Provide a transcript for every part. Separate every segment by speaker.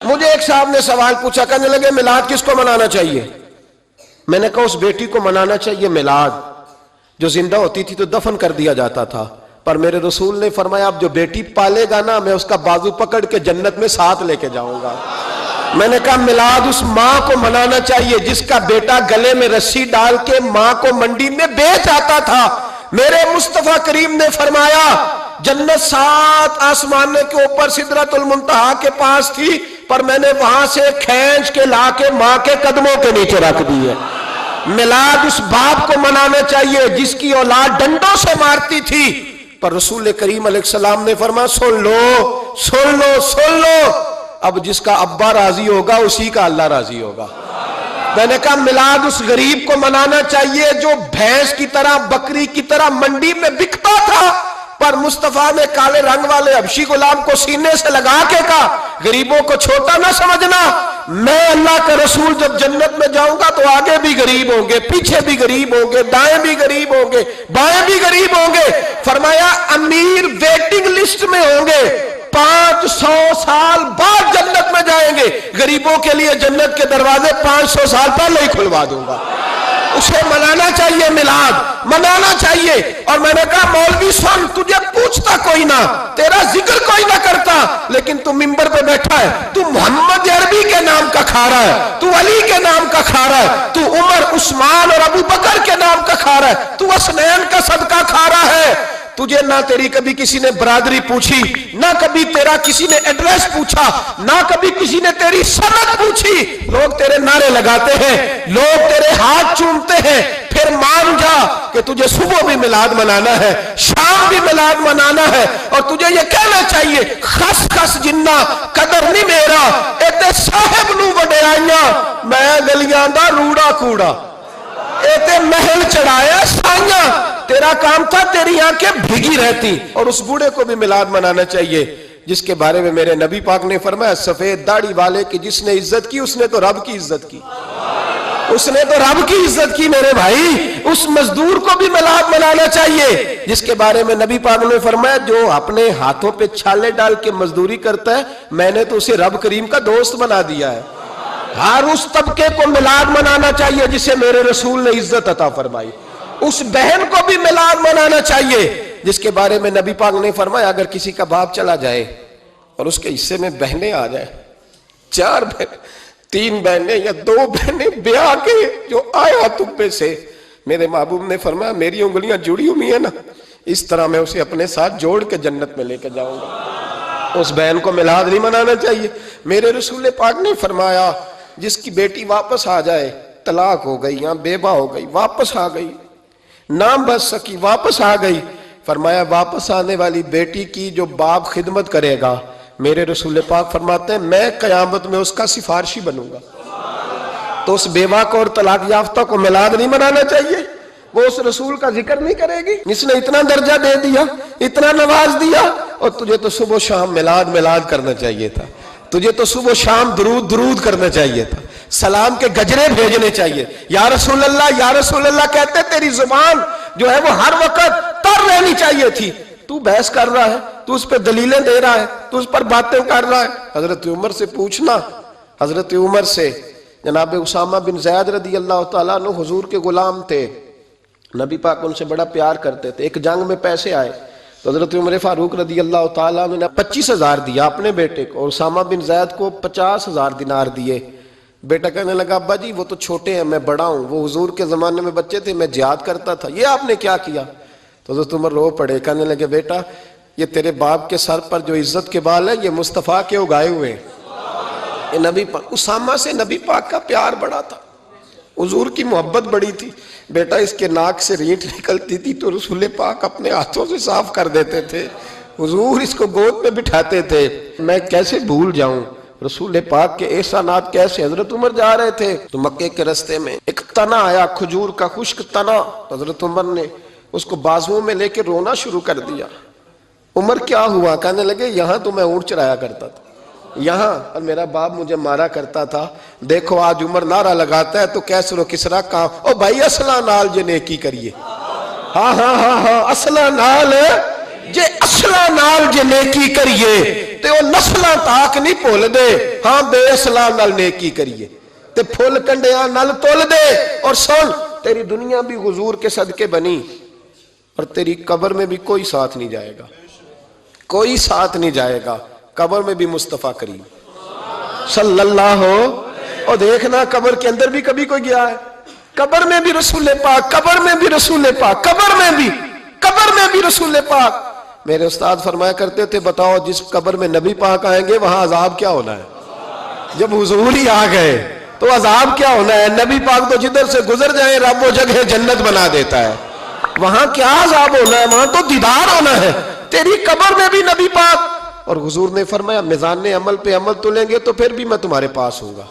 Speaker 1: مجھے ایک صاحب نے سوال پوچھا، کہنے لگے میلاد کس کو منانا چاہیے؟ میں نے کہا اس بیٹی کو منانا چاہیے میلاد جو زندہ ہوتی تھی تو دفن کر دیا جاتا تھا، پر میرے رسول نے فرمایا اب جو بیٹی پالے گا نا میں اس کا بازو پکڑ کے جنت میں ساتھ لے کے جاؤں گا۔ میں نے کہا میلاد اس ماں کو منانا چاہیے جس کا بیٹا گلے میں رسی ڈال کے ماں کو منڈی میں بیچ آتا تھا۔ میرے مصطفیٰ کریم نے فرمایا جنت 7 آسمان کے اوپر سدرۃ المنتہا کے پاس تھی، پر میں نے وہاں سے کھینچ کے لا کے ماں کے قدموں کے نیچے رکھ دی ہے۔ میلاد اس باپ کو منانا چاہیے جس کی اولاد ڈنڈوں سے مارتی تھی، پر رسول کریم علیہ السلام نے فرمایا سن لو سن لو سن لو، اب جس کا ابا راضی ہوگا اسی کا اللہ راضی ہوگا۔ میں نے کہا میلاد اس غریب کو منانا چاہیے جو بھینس کی طرح بکری کی طرح منڈی میں بکتا تھا، پر مصطفیٰ نے کالے رنگ والے حبشی غلام کو سینے سے لگا کے کہا غریبوں کو چھوٹا نہ سمجھنا، میں اللہ کا رسول جب جنت میں جاؤں گا تو آگے بھی غریب ہوں گے، پیچھے بھی غریب ہوں گے، دائیں بھی غریب ہوں گے، بائیں بھی غریب ہوں گے۔ فرمایا امیر ویٹنگ لسٹ میں ہوں گے، 500 سال بعد جنت میں جائیں گے، غریبوں کے لیے جنت کے دروازے 500 سال پہلے ہی کھلوا دوں گا۔ اسے منانا چاہیے، میلاد منانا چاہیے۔ اور میں نے کہا مولوی سن، تجھے پوچھتا کوئی نہ، تیرا ذکر کوئی نہ کرتا، لیکن تو ممبر پہ بیٹھا ہے، تو محمد عربی کے نام کا کھا رہا ہے، تو علی کے نام کا کھا رہا ہے، تو عمر عثمان اور ابو بکر کے نام کا کھا رہا ہے، تو اسنین کا صدقہ کھا رہا ہے۔ تجھے نہ تیری کبھی کسی نے برادری پوچھی، نہ کبھی تیرا کسی نے ایڈریس پوچھا، نہ کبھی کسی نے تیری سند پوچھی، لوگ تیرے نعرے لگاتے ہیں، لوگ تیرے ہاتھ چومتے ہیں۔ پھر مان جا کہ تجھے صبح بھی میلاد منانا ہے، شام بھی میلاد منانا ہے، اور تجھے یہ کہنا چاہیے خس خس جنہ قدر نہیں میرا ایتے صاحب نو وڈیائیاں میں گلیاں دا روڑا کوڑا، ایتے محل چڑھایا سائیاں، تیرا کام تھا تیری آنکھیں بھیگی رہتی۔ اور اس بوڑھے کو بھی میلاد منانا چاہیے جس کے بارے میں میرے نبی پاک نے فرمایا سفید داڑھی والے کی جس نے عزت کی اس نے تو رب کی عزت کی، اس نے تو رب کی عزت کی میرے بھائی۔ اس مزدور کو بھی میلاد منانا چاہیے جس کے بارے میں نبی پاک نے فرمایا جو اپنے ہاتھوں پہ چھالے ڈال کے مزدوری کرتا ہے میں نے تو اسے رب کریم کا دوست بنا دیا ہے۔ ہر اس طبقے کو میلاد منانا چاہیے جسے میرے رسول نے عزت عطا فرمائی۔ اس بہن کو بھی میلاد منانا چاہیے جس کے بارے میں نبی پاک نے فرمایا اگر کسی کا باپ چلا جائے اور اس کے حصے میں بہنیں آ جائیں، 4 بہنیں، 3 بہنیں یا 2 بہنیں بیاہ کے جو آیا تبے سے، میرے محبوب نے فرمایا میری انگلیاں جڑی ہوئی ہیں نا، اس طرح میں اسے اپنے ساتھ جوڑ کے جنت میں لے کے جاؤں گا۔ اس بہن کو میلاد نہیں منانا چاہیے۔ میرے رسول پاک نے فرمایا جس کی بیٹی واپس آ جائے، طلاق ہو گئی یا بیوہ ہو گئی، واپس آ گئی، نہ بچ سکی واپس آ گئی، فرمایا واپس آنے والی بیٹی کی جو باپ خدمت کرے گا میرے رسول پاک فرماتے ہیں میں قیامت میں اس کا سفارشی بنوں گا۔ تو اس بیوہ کو اور طلاق یافتہ کو میلاد نہیں منانا چاہیے، وہ اس رسول کا ذکر نہیں کرے گی جس نے اتنا درجہ دے دیا، اتنا نواز دیا، اور تجھے تو صبح و شام میلاد میلاد کرنا چاہیے تھا، تجھے تو صبح و شام درود درود کرنا چاہیے تھا، سلام کے گجرے بھیجنے چاہیے، یا رسول اللہ کہتے تیری زبان جو ہے وہ ہر وقت تر رہنی چاہیے تھی، تو بحث کر رہا ہے، تو اس پہ دلیلیں دے رہا ہے، تو اس پر باتیں کر رہا ہے۔ حضرت عمر سے پوچھنا، حضرت عمر سے، جناب اسامہ بن زید رضی اللہ تعالیٰ عنہ حضور کے غلام تھے، نبی پاک ان سے بڑا پیار کرتے تھے۔ ایک جنگ میں پیسے آئے تو حضرت عمر فاروق رضی اللہ تعالیٰ عنہ نے 25,000 دیا اپنے بیٹے کو، اور اسامہ بن زید کو 50,000 دینار دیے۔ بیٹا کہنے لگا ابا جی وہ تو چھوٹے ہیں میں بڑا ہوں، وہ حضور کے زمانے میں بچے تھے میں جہاد کرتا تھا، یہ آپ نے کیا کیا؟ تو حضرت عمر رو پڑے، کہنے لگے بیٹا یہ تیرے باپ کے سر پر جو عزت کے بال ہے یہ مصطفیٰ کے اگائے ہوئے ہیں۔ یہ نبی پاک، اسامہ سے نبی پاک کا پیار بڑا تھا، حضور کی محبت بڑی تھی۔ بیٹا اس کے ناک سے رینٹ نکلتی تھی تو رسول پاک اپنے ہاتھوں سے صاف کر دیتے تھے، حضور اس کو گود میں بٹھاتے تھے۔ میں کیسے بھول جاؤں رسول پاک کے احسانات کیسے۔ حضرت عمر جا رہے تھے تو مکے کے رستے میں ایک تنا آیا، کھجور کا خشک تنا، حضرت عمر نے اس کو بازوؤں میں لے کے رونا شروع کر دیا۔ عمر کیا ہوا؟ کہنے لگے یہاں تو میں اونٹ چرایا کرتا تھا، یہاں، اور میرا باپ مجھے مارا کرتا تھا، دیکھو آج عمر نعرہ لگاتا ہے تو کیسر و کسرا کام، او بھائی اصلہ نال جے نیکی کریے، ہاں اصلہ نال جے اصلہ نال جے نیکی کریے، تے وہ نسلاں تاک نہیں بھول دے ہاں بے اسلام نال نیکی کریے تے پھل کنڈیاں نال تول دے. اور سن تیری دنیا بھی حضور کے صدقے بنی اور تیری قبر میں بھی کوئی ساتھ نہیں جائے گا, کوئی ساتھ نہیں جائے گا. قبر میں بھی مصطفیٰ کریم صلی اللہ ہو. اور دیکھنا قبر کے اندر بھی کبھی کوئی گیا ہے؟ قبر میں بھی رسول پاک, قبر میں بھی رسول پاک, قبر میں بھی رسول پاک. میرے استاد فرمایا کرتے تھے بتاؤ جس قبر میں نبی پاک آئیں گے وہاں عذاب کیا ہونا ہے؟ جب حضور ہی آ گئے تو عذاب کیا ہونا ہے؟ نبی پاک تو جدھر سے گزر جائیں رب وہ جگہ جنت بنا دیتا ہے. وہاں کیا عذاب ہونا ہے؟ وہاں تو دیدار ہونا ہے. تیری قبر میں بھی نبی پاک. اور حضور نے فرمایا میزان عمل پہ عمل تلیں گے تو پھر بھی میں تمہارے پاس ہوں گا.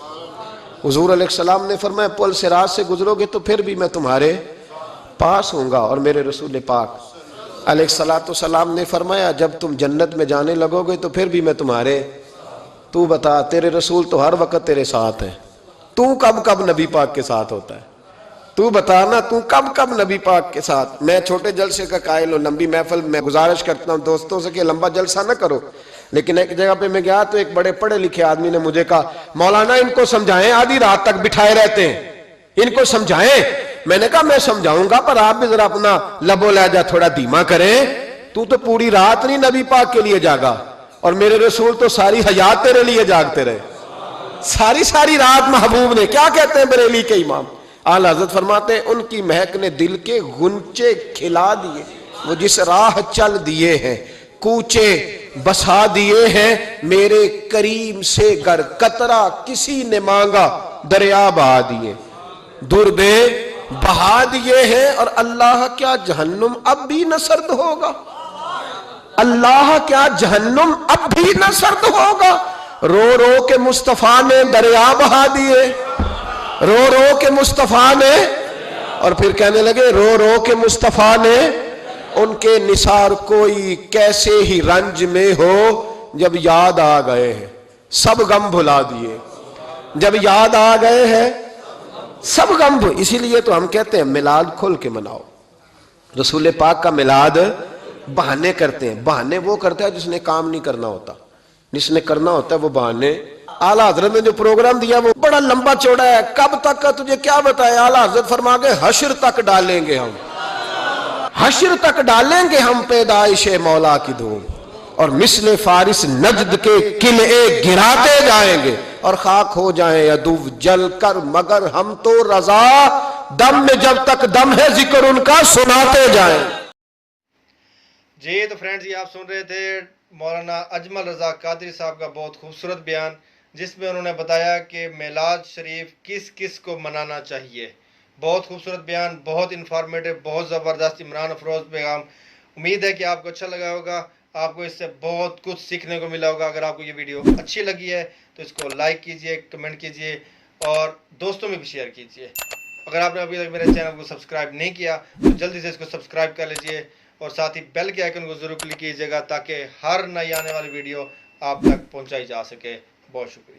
Speaker 1: حضور علیہ السلام نے فرمایا پل صراط سے گزرو گے تو پھر بھی میں تمہارے پاس ہوں گا. اور میرے رسول پاک علیہ السلام نے فرمایا جب تم جنت میں جانے لگو گے تو پھر بھی میں تمہارے. تو بتا تیرے رسول تو ہر وقت تیرے ساتھ ہے, تو کب کب نبی پاک کے ساتھ ہوتا ہے؟ تو بتانا تو کب کب نبی پاک کے ساتھ؟ میں چھوٹے جلسے کا قائل ہوں, لمبی محفل میں گزارش کرتا ہوں دوستوں سے کہ لمبا جلسہ نہ کرو. لیکن ایک جگہ پہ میں گیا تو ایک بڑے پڑھے لکھے آدمی نے مجھے کہا مولانا ان کو سمجھائیں, آدھی رات تک بٹھائے رہتے ہیں, ان کو سمجھائیں. میں نے کہا میں سمجھاؤں گا پر آپ بھی ذرا اپنا لب و لہجہ تھوڑا دھیما کریں. تو پوری رات نہیں نبی پاک کے لیے جاگا اور میرے رسول تو ساری حیات تیرے لیے جاگتے رہے, ساری رات. محبوب نے کیا کہتے ہیں بریلی کے امام اعلیٰ حضرت فرماتے ہیں ان کی مہک نے دل کے غنچے کھلا دیے, وہ جس راہ چل دیے ہیں کوچے بسا دیے ہیں, میرے کریم سے گر قطرہ کسی نے مانگا دریا بہا دیے, دربے بہا دیے ہیں. اور اللہ کیا جہنم اب بھی نہ سرد ہوگا؟ اللہ کیا جہنم اب بھی نہ سرد ہوگا؟ رو رو کے مصطفیٰ نے دریا بہا دیے, رو رو کے مصطفیٰ نے. اور پھر کہنے لگے رو رو کے مصطفیٰ نے ان کے نثار کوئی کیسے ہی رنج میں ہو جب یاد آ گئے ہیں سب غم بھلا دیے, جب یاد آ گئے ہیں سب غم. اسی لیے تو ہم کہتے ہیں میلاد کھل کے مناؤ. رسول پاک کا میلاد بہانے کرتے ہیں, بہانے وہ کرتا ہے جس نے کام نہیں کرنا ہوتا, جس نے کرنا ہوتا ہے وہ بہانے. اعلیٰ حضرت نے جو پروگرام دیا وہ بڑا لمبا چوڑا ہے, کب تک کا تجھے کیا بتائے. اعلیٰ حضرت فرما کے حشر تک ڈالیں گے ہم, حشر تک ڈالیں گے ہم پیدائش مولا کی دھوم, اور مثل فارس نجد کے قلعے گراتے جائیں گے اور خاک ہو جائیں عدو جل کر, مگر ہم تو رضا دم میں جب تک دم ہے ذکر ان کا سناتے جائیں.
Speaker 2: جی تو فرینڈز یہ آپ سن رہے تھے مولانا اجمل رضا قادری صاحب کا بہت خوبصورت بیان, جس میں انہوں نے بتایا کہ میلاد شریف کس کس کو منانا چاہیے. بہت خوبصورت بیان, بہت انفارمیٹو, بہت زبردست عمران افروز پیغام. امید ہے کہ آپ کو اچھا لگا ہوگا, آپ کو اس سے بہت کچھ سیکھنے کو ملا ہوگا. اگر آپ کو یہ ویڈیو اچھی لگی ہے تو اس کو لائک کیجئے, کمنٹ کیجئے اور دوستوں میں بھی شیئر کیجئے. اگر آپ نے ابھی تک میرے چینل کو سبسکرائب نہیں کیا تو جلدی سے اس کو سبسکرائب کر لیجئے اور ساتھ ہی بیل کے آئیکن کو ضرور کلک کیجئے گا تاکہ ہر نئی آنے والی ویڈیو آپ تک پہنچائی جا سکے. بہت شکریہ.